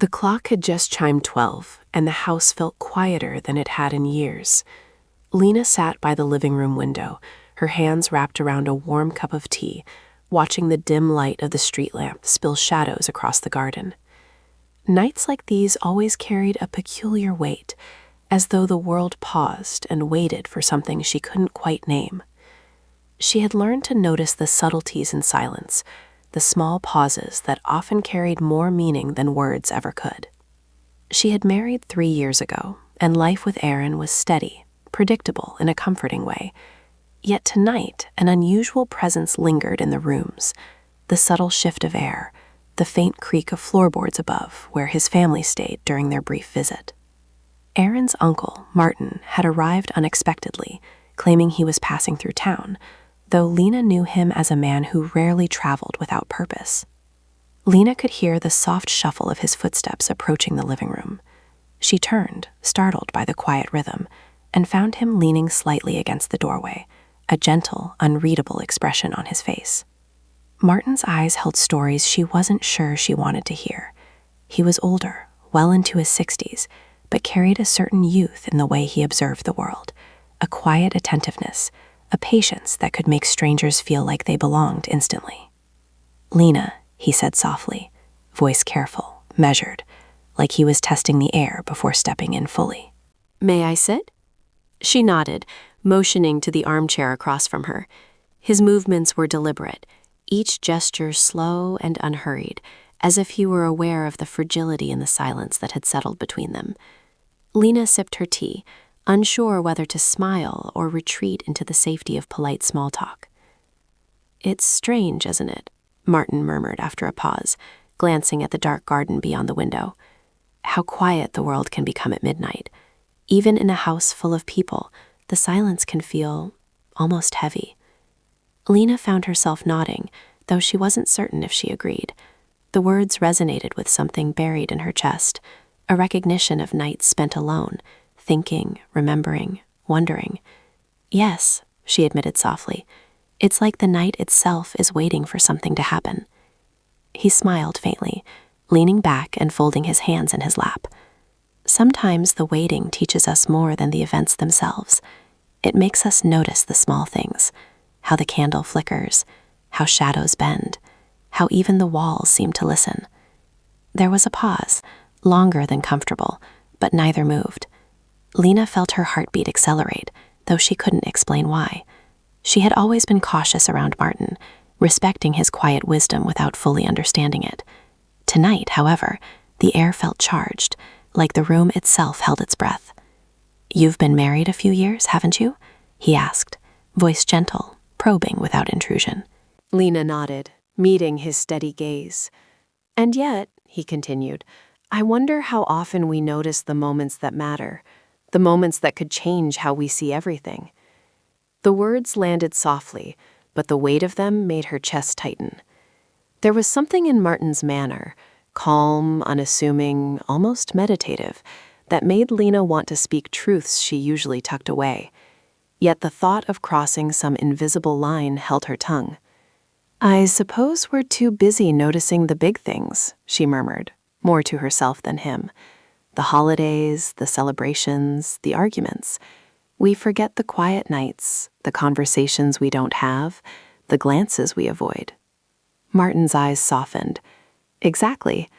The clock had just chimed 12, and the house felt quieter than it had in years. Lena sat by the living room window, her hands wrapped around a warm cup of tea, watching the dim light of the street lamp spill shadows across the garden. Nights like these always carried a peculiar weight, as though the world paused and waited for something she couldn't quite name. She had learned to notice the subtleties in silence, the small pauses that often carried more meaning than words ever could. She had married 3 years ago, and life with Aaron was steady, predictable in a comforting way. Yet tonight, an unusual presence lingered in the rooms, the subtle shift of air, the faint creak of floorboards above where his family stayed during their brief visit. Aaron's uncle, Martin, had arrived unexpectedly, claiming he was passing through town, though Lena knew him as a man who rarely traveled without purpose. Lena could hear the soft shuffle of his footsteps approaching the living room. She turned, startled by the quiet rhythm, and found him leaning slightly against the doorway, a gentle, unreadable expression on his face. Martin's eyes held stories she wasn't sure she wanted to hear. He was older, well into his 60s, but carried a certain youth in the way he observed the world, a quiet attentiveness, a patience that could make strangers feel like they belonged instantly. "Lena," he said softly, voice careful, measured, like he was testing the air before stepping in fully. "May I sit?" She nodded, motioning to the armchair across from her. His movements were deliberate, each gesture slow and unhurried, as if he were aware of the fragility in the silence that had settled between them. Lena sipped her tea, unsure whether to smile or retreat into the safety of polite small talk. "It's strange, isn't it?" Martin murmured after a pause, glancing at the dark garden beyond the window. "How quiet the world can become at midnight. Even in a house full of people, the silence can feel almost heavy." Lena found herself nodding, though she wasn't certain if she agreed. The words resonated with something buried in her chest, a recognition of nights spent alone, thinking, remembering, wondering. "Yes," she admitted softly, "it's like the night itself is waiting for something to happen." He smiled faintly, leaning back and folding his hands in his lap. Sometimes the waiting teaches us more than the events themselves. It makes us notice the small things, how the candle flickers, how shadows bend, how even the walls seem to listen. There was a pause, longer than comfortable, but neither moved. Lena felt her heartbeat accelerate, though she couldn't explain why. She had always been cautious around Martin, respecting his quiet wisdom without fully understanding it. Tonight, however, the air felt charged, like the room itself held its breath. "You've been married a few years, haven't you?" he asked, voice gentle, probing without intrusion. Lena nodded, meeting his steady gaze. "And yet," he continued, "I wonder how often we notice the moments that matter, the moments that could change how we see everything." The words landed softly, but the weight of them made her chest tighten. There was something in Martin's manner, calm, unassuming, almost meditative, that made Lena want to speak truths she usually tucked away. Yet the thought of crossing some invisible line held her tongue. "I suppose we're too busy noticing the big things," she murmured, more to herself than him. "The holidays, the celebrations, the arguments. We forget the quiet nights, the conversations we don't have, the glances we avoid." Martin's eyes softened. "Exactly.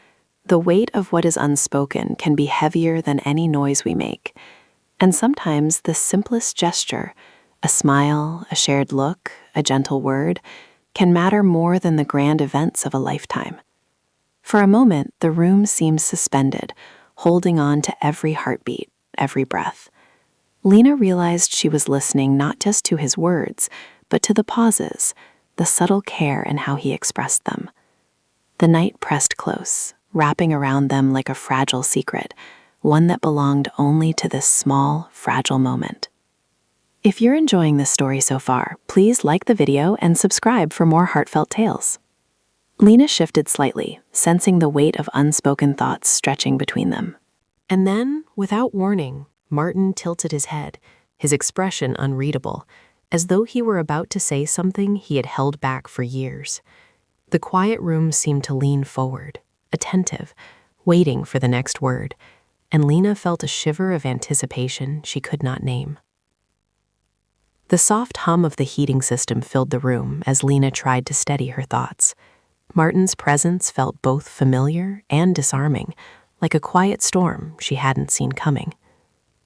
The weight of what is unspoken can be heavier than any noise we make. And sometimes the simplest gesture, a smile, a shared look, a gentle word, can matter more than the grand events of a lifetime." For a moment, the room seemed suspended, holding on to every heartbeat, every breath. Lena realized she was listening not just to his words, but to the pauses, the subtle care in how he expressed them. The night pressed close, wrapping around them like a fragile secret, one that belonged only to this small, fragile moment. If you're enjoying this story so far, please like the video and subscribe for more heartfelt tales. Lena shifted slightly, sensing the weight of unspoken thoughts stretching between them. And then, without warning, Martin tilted his head, his expression unreadable, as though he were about to say something he had held back for years. The quiet room seemed to lean forward, attentive, waiting for the next word, and Lena felt a shiver of anticipation she could not name. The soft hum of the heating system filled the room as Lena tried to steady her thoughts. Martin's presence felt both familiar and disarming, like a quiet storm she hadn't seen coming.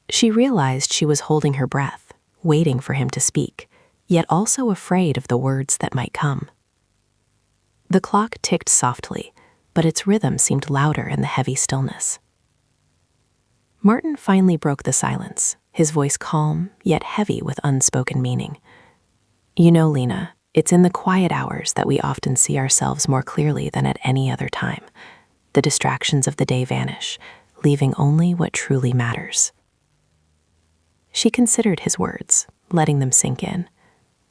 She realized she was holding her breath, waiting for him to speak, yet also afraid of the words that might come. The clock ticked softly, but its rhythm seemed louder in the heavy stillness. Martin finally broke the silence, his voice calm, yet heavy with unspoken meaning. "You know, Lena, it's in the quiet hours that we often see ourselves more clearly than at any other time. The distractions of the day vanish, leaving only what truly matters." She considered his words, letting them sink in.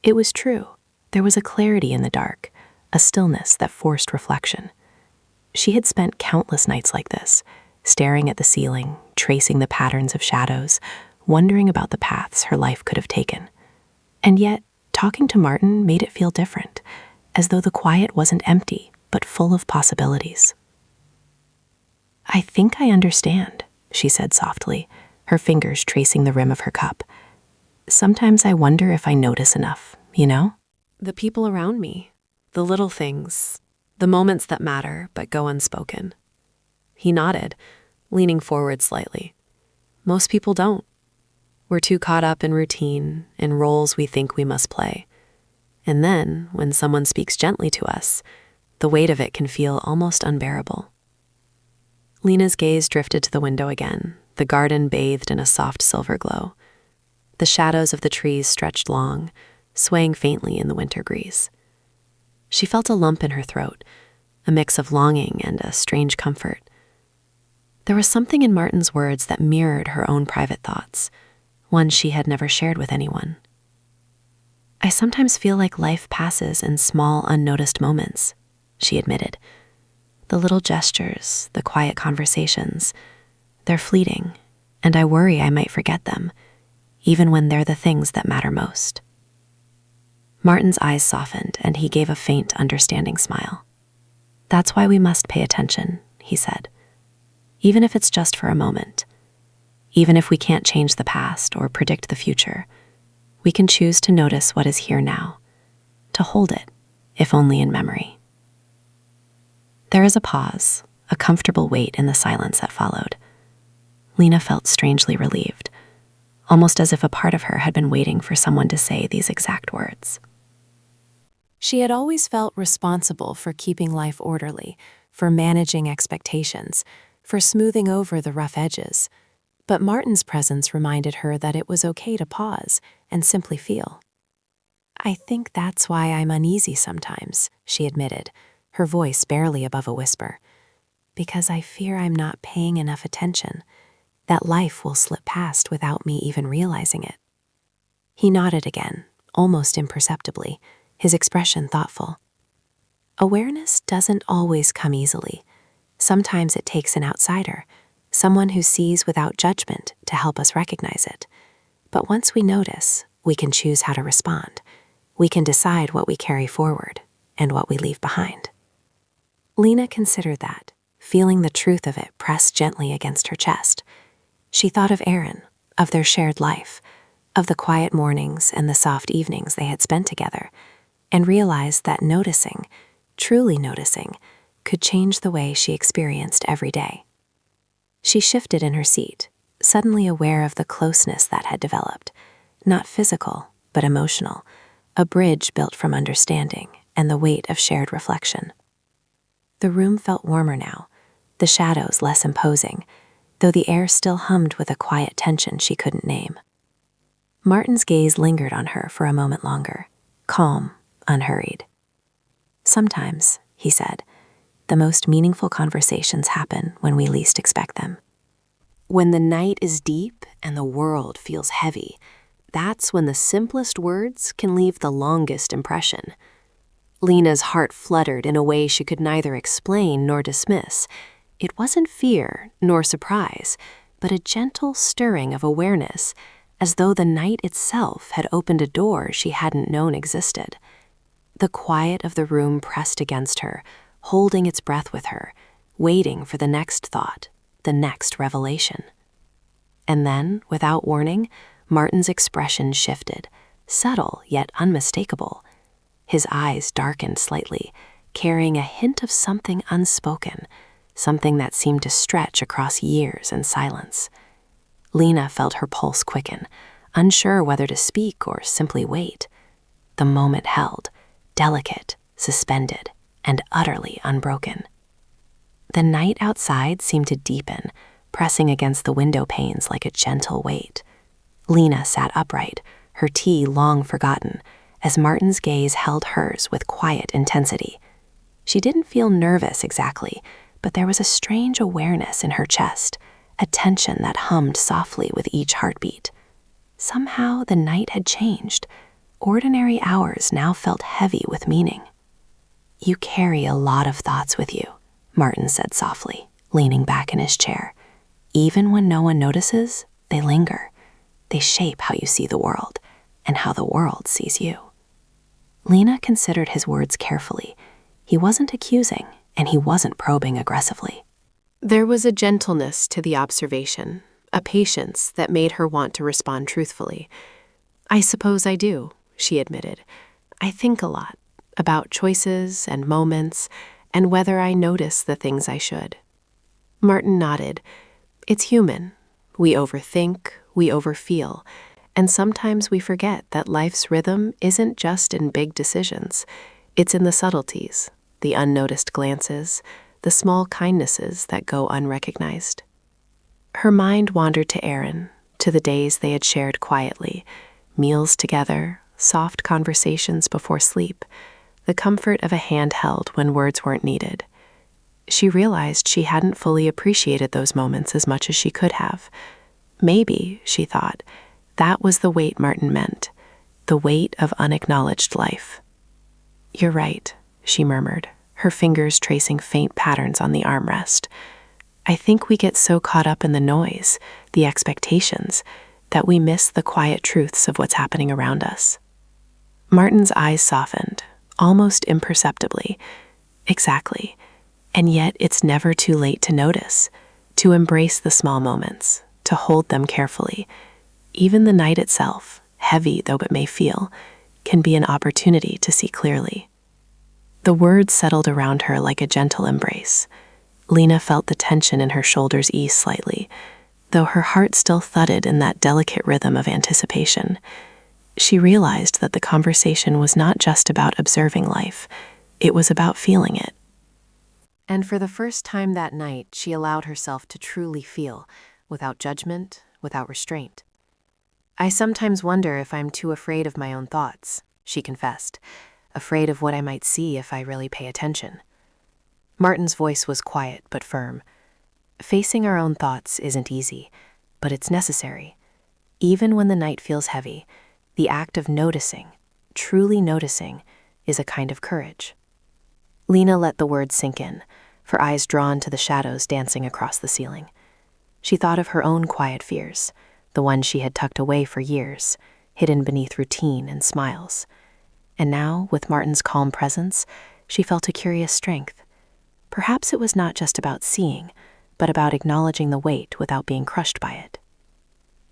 It was true. There was a clarity in the dark, a stillness that forced reflection. She had spent countless nights like this, staring at the ceiling, tracing the patterns of shadows, wondering about the paths her life could have taken. And yet, talking to Martin made it feel different, as though the quiet wasn't empty, but full of possibilities. "I think I understand," she said softly, her fingers tracing the rim of her cup. "Sometimes I wonder if I notice enough, you know? The people around me, the little things, the moments that matter but go unspoken." He nodded, leaning forward slightly. "Most people don't. We're too caught up in routine, in roles we think we must play. And then, when someone speaks gently to us, the weight of it can feel almost unbearable." Lena's gaze drifted to the window again, the garden bathed in a soft silver glow. The shadows of the trees stretched long, swaying faintly in the winter breeze. She felt a lump in her throat, a mix of longing and a strange comfort. There was something in Martin's words that mirrored her own private thoughts, ones she had never shared with anyone. "I sometimes feel like life passes in small, unnoticed moments," she admitted. "The little gestures, the quiet conversations, they're fleeting, and I worry I might forget them, even when they're the things that matter most." Martin's eyes softened, and he gave a faint, understanding smile. "That's why we must pay attention," he said. "Even if it's just for a moment. Even if we can't change the past or predict the future, we can choose to notice what is here now, to hold it, if only in memory." There is a pause, a comfortable wait in the silence that followed. Lena felt strangely relieved, almost as if a part of her had been waiting for someone to say these exact words. She had always felt responsible for keeping life orderly, for managing expectations, for smoothing over the rough edges. But Martin's presence reminded her that it was okay to pause and simply feel. "I think that's why I'm uneasy sometimes," she admitted, her voice barely above a whisper. "Because I fear I'm not paying enough attention, that life will slip past without me even realizing it." He nodded again, almost imperceptibly, his expression thoughtful. "Awareness doesn't always come easily. Sometimes it takes an outsider, someone who sees without judgment to help us recognize it. But once we notice, we can choose how to respond. We can decide what we carry forward and what we leave behind." Lena considered that, feeling the truth of it press gently against her chest. She thought of Aaron, of their shared life, of the quiet mornings and the soft evenings they had spent together, and realized that noticing, truly noticing, could change the way she experienced every day. She shifted in her seat, suddenly aware of the closeness that had developed, not physical, but emotional, a bridge built from understanding and the weight of shared reflection. The room felt warmer now, the shadows less imposing, though the air still hummed with a quiet tension she couldn't name. Martin's gaze lingered on her for a moment longer, calm, unhurried. "Sometimes," he said, "the most meaningful conversations happen when we least expect them. When the night is deep and the world feels heavy, that's when the simplest words can leave the longest impression." Lena's heart fluttered in a way she could neither explain nor dismiss. It wasn't fear nor surprise, but a gentle stirring of awareness, as though the night itself had opened a door she hadn't known existed. The quiet of the room pressed against her, holding its breath with her, waiting for the next thought, the next revelation. And then, without warning, Martin's expression shifted, subtle yet unmistakable. His eyes darkened slightly, carrying a hint of something unspoken, something that seemed to stretch across years and silence. Lena felt her pulse quicken, unsure whether to speak or simply wait. The moment held, delicate, suspended, and utterly unbroken. The night outside seemed to deepen, pressing against the window panes like a gentle weight. Lena sat upright, her tea long forgotten, as Martin's gaze held hers with quiet intensity. She didn't feel nervous exactly, but there was a strange awareness in her chest, a tension that hummed softly with each heartbeat. Somehow the night had changed. Ordinary hours now felt heavy with meaning. "You carry a lot of thoughts with you," Martin said softly, leaning back in his chair. "Even when no one notices, they linger. They shape how you see the world, and how the world sees you." Lena considered his words carefully. He wasn't accusing, and he wasn't probing aggressively. There was a gentleness to the observation, a patience that made her want to respond truthfully. "I suppose I do," she admitted. "I think a lot about choices and moments and whether I notice the things I should." Martin nodded. "It's human. We overthink, we overfeel, and sometimes we forget that life's rhythm isn't just in big decisions. It's in the subtleties, the unnoticed glances, the small kindnesses that go unrecognized." Her mind wandered to Aaron, to the days they had shared quietly, meals together, soft conversations before sleep, the comfort of a hand held when words weren't needed. She realized she hadn't fully appreciated those moments as much as she could have. Maybe, she thought, that was the weight Martin meant, the weight of unacknowledged life. "You're right," she murmured, her fingers tracing faint patterns on the armrest. "I think we get so caught up in the noise, the expectations, that we miss the quiet truths of what's happening around us." Martin's eyes softened, almost imperceptibly. "Exactly. And yet it's never too late to notice, to embrace the small moments, to hold them carefully. Even the night itself, heavy though it may feel, can be an opportunity to see clearly." The words settled around her like a gentle embrace. Lena felt the tension in her shoulders ease slightly, though her heart still thudded in that delicate rhythm of anticipation. She realized that the conversation was not just about observing life, it was about feeling it. And for the first time that night, she allowed herself to truly feel, without judgment, without restraint. "I sometimes wonder if I'm too afraid of my own thoughts," she confessed, "afraid of what I might see if I really pay attention." Martin's voice was quiet but firm. "Facing our own thoughts isn't easy, but it's necessary. Even when the night feels heavy, the act of noticing, truly noticing, is a kind of courage." Lena let the words sink in, her eyes drawn to the shadows dancing across the ceiling. She thought of her own quiet fears, the ones she had tucked away for years, hidden beneath routine and smiles. And now, with Martin's calm presence, she felt a curious strength. Perhaps it was not just about seeing, but about acknowledging the weight without being crushed by it.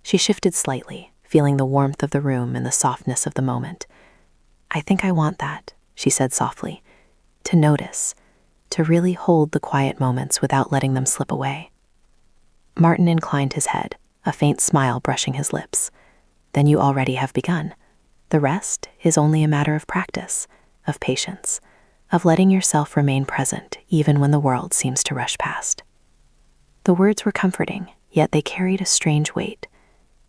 She shifted slightly, feeling the warmth of the room and the softness of the moment. "I think I want that," she said softly, "to notice, to really hold the quiet moments without letting them slip away." Martin inclined his head, a faint smile brushing his lips. "Then you already have begun. The rest is only a matter of practice, of patience, of letting yourself remain present even when the world seems to rush past." The words were comforting, yet they carried a strange weight.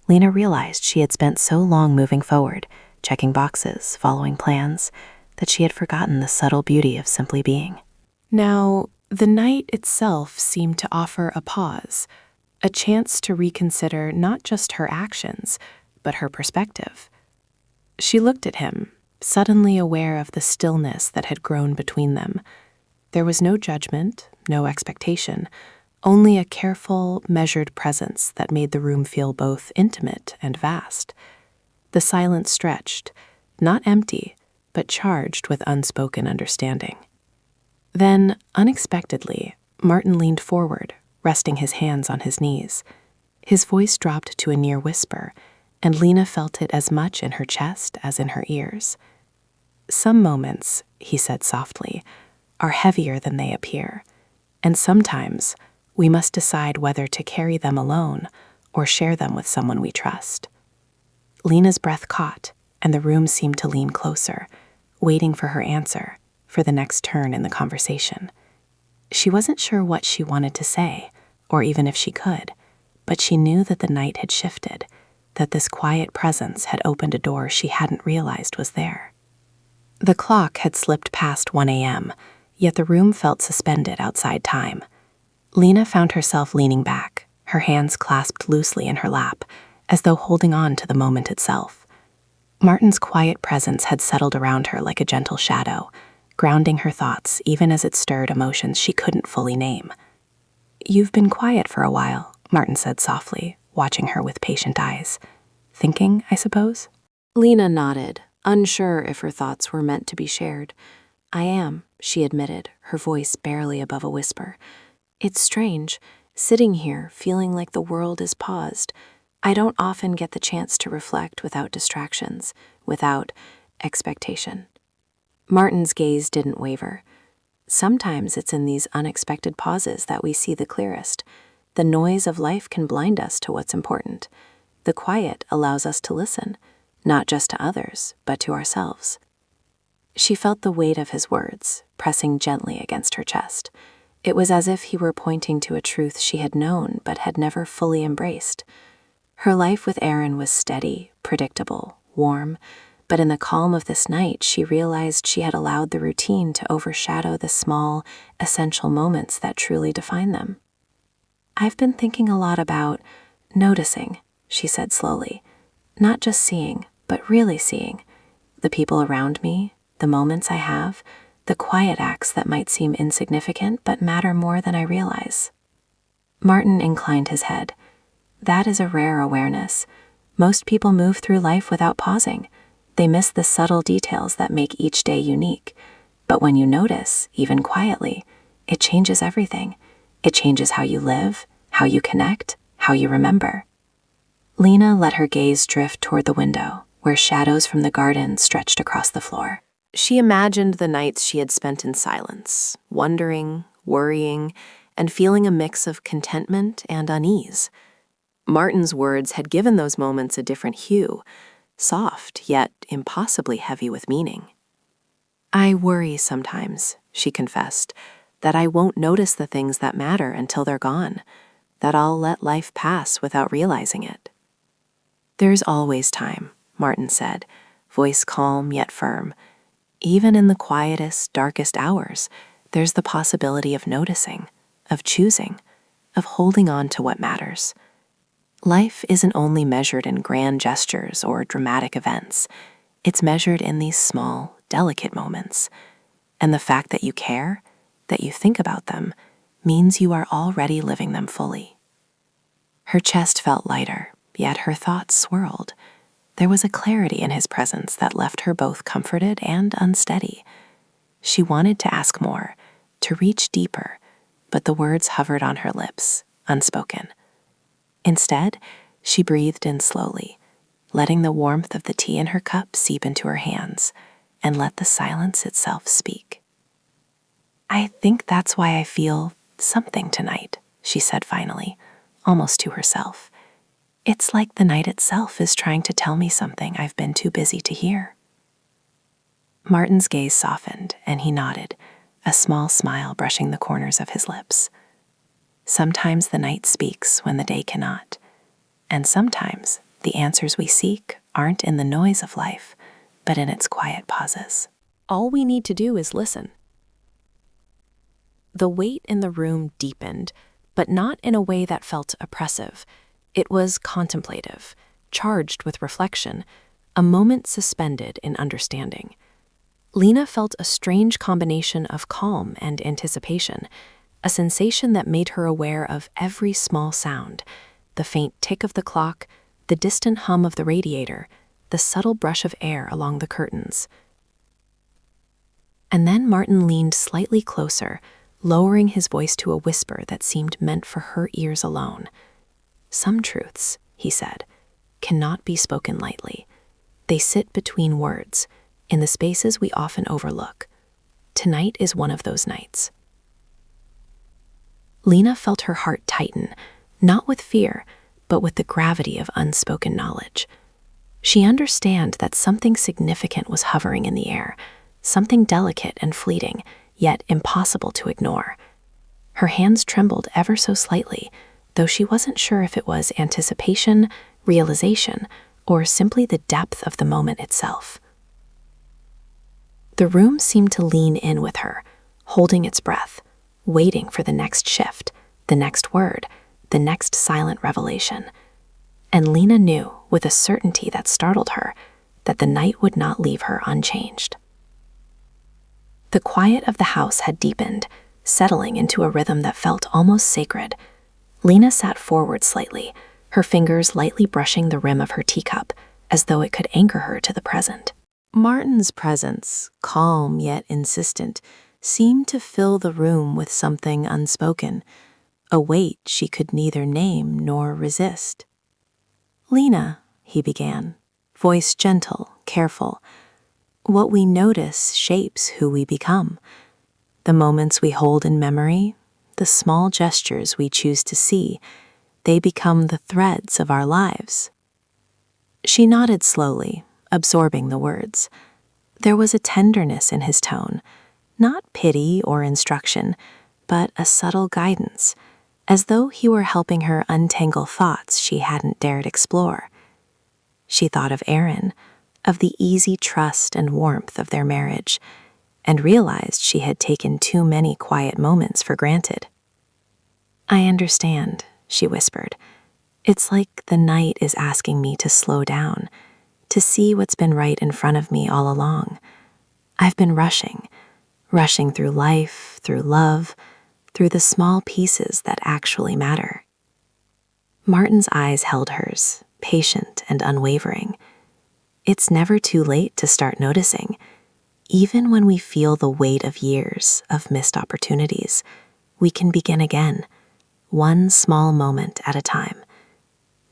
Lena realized she had spent so long moving forward, checking boxes, following plans, that she had forgotten the subtle beauty of simply being. Now, the night itself seemed to offer a pause, a chance to reconsider not just her actions, but her perspective. She looked at him, suddenly aware of the stillness that had grown between them. There was no judgment, no expectation, only a careful, measured presence that made the room feel both intimate and vast. The silence stretched, not empty, but charged with unspoken understanding. Then, unexpectedly, Martin leaned forward, resting his hands on his knees. His voice dropped to a near whisper, and Lena felt it as much in her chest as in her ears. "Some moments," he said softly, "are heavier than they appear, and sometimes we must decide whether to carry them alone or share them with someone we trust." Lena's breath caught, and the room seemed to lean closer, waiting for her answer, for the next turn in the conversation. She wasn't sure what she wanted to say, or even if she could, but she knew that the night had shifted, that this quiet presence had opened a door she hadn't realized was there. The clock had slipped past 1 a.m., yet the room felt suspended outside time. Lena found herself leaning back, her hands clasped loosely in her lap, as though holding on to the moment itself. Martin's quiet presence had settled around her like a gentle shadow, grounding her thoughts even as it stirred emotions she couldn't fully name. "You've been quiet for a while," Martin said softly, watching her with patient eyes. "Thinking, I suppose?" Lena nodded, unsure if her thoughts were meant to be shared. "I am," she admitted, her voice barely above a whisper. "It's strange, sitting here feeling like the world is paused. I don't often get the chance to reflect without distractions, without expectation." Martin's gaze didn't waver. "Sometimes it's in these unexpected pauses that we see the clearest. The noise of life can blind us to what's important. The quiet allows us to listen, not just to others, but to ourselves." She felt the weight of his words, pressing gently against her chest. It was as if he were pointing to a truth she had known but had never fully embraced. Her life with Aaron was steady, predictable, warm, but in the calm of this night she realized she had allowed the routine to overshadow the small, essential moments that truly define them. "I've been thinking a lot about noticing," she said slowly. "Not just seeing, but really seeing. The people around me, the moments I have, the quiet acts that might seem insignificant but matter more than I realize." Martin inclined his head. "That is a rare awareness. Most people move through life without pausing. They miss the subtle details that make each day unique. But when you notice, even quietly, it changes everything. It changes how you live, how you connect, how you remember." Lena let her gaze drift toward the window, where shadows from the garden stretched across the floor. She imagined the nights she had spent in silence, wondering, worrying, and feeling a mix of contentment and unease. Martin's words had given those moments a different hue, soft yet impossibly heavy with meaning. "I worry sometimes," she confessed, "that I won't notice the things that matter until they're gone, that I'll let life pass without realizing it." "There's always time," Martin said, voice calm yet firm. "Even in the quietest, darkest hours, there's the possibility of noticing, of choosing, of holding on to what matters. Life isn't only measured in grand gestures or dramatic events. It's measured in these small, delicate moments. And the fact that you care, that you think about them, means you are already living them fully." Her chest felt lighter, yet her thoughts swirled. There was a clarity in his presence that left her both comforted and unsteady. She wanted to ask more, to reach deeper, but the words hovered on her lips, unspoken. Instead, she breathed in slowly, letting the warmth of the tea in her cup seep into her hands, and let the silence itself speak. "I think that's why I feel something tonight," she said finally, almost to herself. "It's like the night itself is trying to tell me something I've been too busy to hear." Martin's gaze softened, and he nodded, a small smile brushing the corners of his lips. Sometimes the night speaks when the day cannot, and sometimes the answers we seek aren't in the noise of life, but in its quiet pauses. All we need to do is listen. The weight in the room deepened, but not in a way that felt oppressive. It was contemplative, charged with reflection, a moment suspended in understanding. Lena felt a strange combination of calm and anticipation, a sensation that made her aware of every small sound, the faint tick of the clock, the distant hum of the radiator, the subtle brush of air along the curtains. And then Martin leaned slightly closer, lowering his voice to a whisper that seemed meant for her ears alone. "Some truths," he said, "cannot be spoken lightly. They sit between words, in the spaces we often overlook. Tonight is one of those nights." Lena felt her heart tighten, not with fear, but with the gravity of unspoken knowledge. She understood that something significant was hovering in the air, something delicate and fleeting, yet impossible to ignore. Her hands trembled ever so slightly, though she wasn't sure if it was anticipation, realization, or simply the depth of the moment itself. The room seemed to lean in with her, holding its breath, waiting for the next shift, the next word, the next silent revelation. And Lena knew, with a certainty that startled her, that the night would not leave her unchanged. The quiet of the house had deepened, settling into a rhythm that felt almost sacred. Lena sat forward slightly, her fingers lightly brushing the rim of her teacup, as though it could anchor her to the present. Martin's presence, calm yet insistent, seemed to fill the room with something unspoken, a weight she could neither name nor resist. "Lena," he began, voice gentle, careful, "what we notice shapes who we become. The moments we hold in memory, the small gestures we choose to see, they become the threads of our lives." She nodded slowly, absorbing the words. There was a tenderness in his tone, not pity or instruction, but a subtle guidance, as though he were helping her untangle thoughts she hadn't dared explore. She thought of Aaron, of the easy trust and warmth of their marriage, and realized she had taken too many quiet moments for granted. "I understand," she whispered. "It's like the night is asking me to slow down, to see what's been right in front of me all along. I've been rushing through life, through love, through the small pieces that actually matter." Martin's eyes held hers, patient and unwavering. It's never too late to start noticing. Even when we feel the weight of years of missed opportunities, we can begin again, one small moment at a time.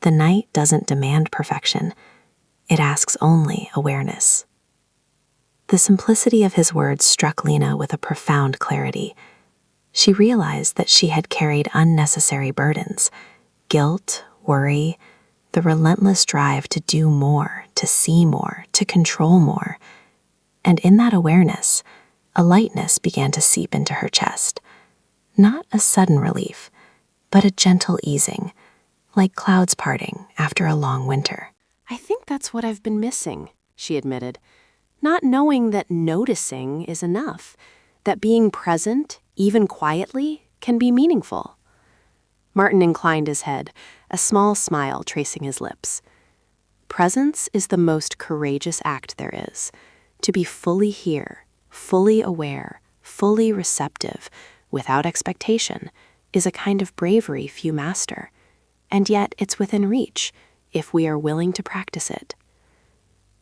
The night doesn't demand perfection. It asks only awareness. The simplicity of his words struck Lena with a profound clarity. She realized that she had carried unnecessary burdens, guilt, worry, the relentless drive to do more, to see more, to control more. And in that awareness, a lightness began to seep into her chest. Not a sudden relief, but a gentle easing, like clouds parting after a long winter. "I think that's what I've been missing," she admitted. "Not knowing that noticing is enough, that being present, even quietly, can be meaningful." Martin inclined his head, a small smile tracing his lips. "Presence is the most courageous act there is. To be fully here, fully aware, fully receptive, without expectation, is a kind of bravery few master. And yet it's within reach, if we are willing to practice it."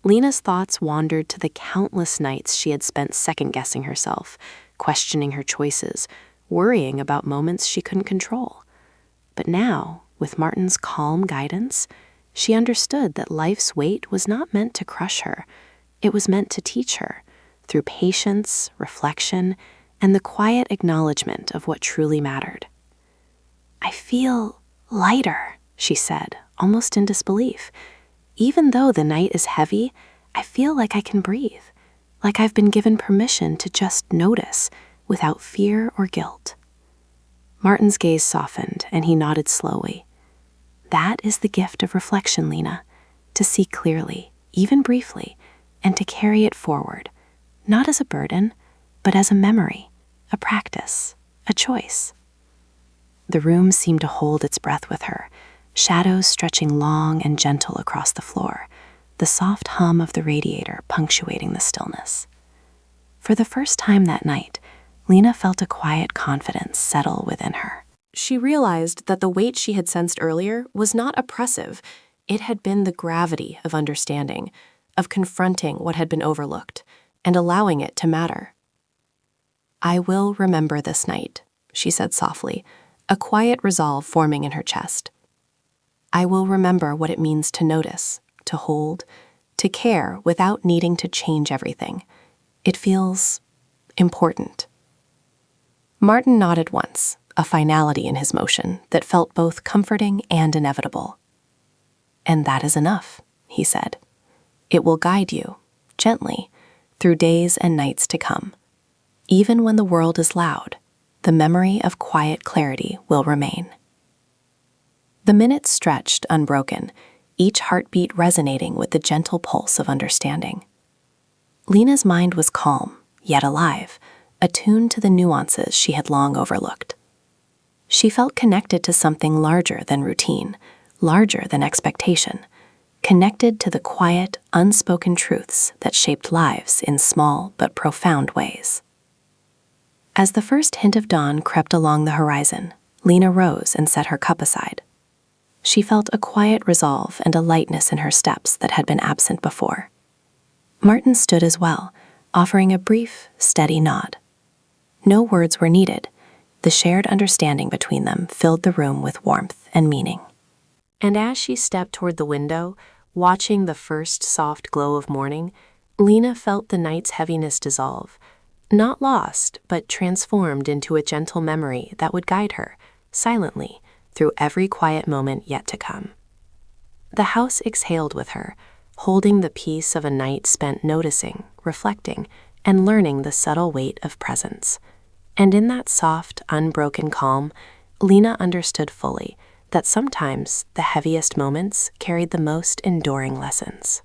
Lena's thoughts wandered to the countless nights she had spent second-guessing herself, questioning her choices, worrying about moments she couldn't control. But now, with Martin's calm guidance, she understood that life's weight was not meant to crush her. It was meant to teach her, through patience, reflection, and the quiet acknowledgement of what truly mattered. "I feel lighter," she said, almost in disbelief. "Even though the night is heavy, I feel like I can breathe, like I've been given permission to just notice, without fear or guilt." Martin's gaze softened, and he nodded slowly. "That is the gift of reflection, Lena, to see clearly, even briefly, and to carry it forward, not as a burden, but as a memory, a practice, a choice." The room seemed to hold its breath with her, shadows stretching long and gentle across the floor, the soft hum of the radiator punctuating the stillness. For the first time that night, Lena felt a quiet confidence settle within her. She realized that the weight she had sensed earlier was not oppressive. It had been the gravity of understanding, of confronting what had been overlooked, and allowing it to matter. "I will remember this night," she said softly, a quiet resolve forming in her chest. "I will remember what it means to notice, to hold, to care without needing to change everything. It feels important." Martin nodded once, a finality in his motion that felt both comforting and inevitable. "And that is enough," he said. "It will guide you, gently, through days and nights to come. Even when the world is loud, the memory of quiet clarity will remain." The minutes stretched unbroken, each heartbeat resonating with the gentle pulse of understanding. Lena's mind was calm, yet alive, attuned to the nuances she had long overlooked. She felt connected to something larger than routine, larger than expectation, connected to the quiet, unspoken truths that shaped lives in small but profound ways. As the first hint of dawn crept along the horizon, Lena rose and set her cup aside. She felt a quiet resolve and a lightness in her steps that had been absent before. Martin stood as well, offering a brief, steady nod. No words were needed. The shared understanding between them filled the room with warmth and meaning. And as she stepped toward the window, watching the first soft glow of morning, Lena felt the night's heaviness dissolve. Not lost, but transformed into a gentle memory that would guide her, silently, through every quiet moment yet to come. The house exhaled with her, holding the peace of a night spent noticing, reflecting, and learning the subtle weight of presence. And in that soft, unbroken calm, Lena understood fully that sometimes the heaviest moments carried the most enduring lessons.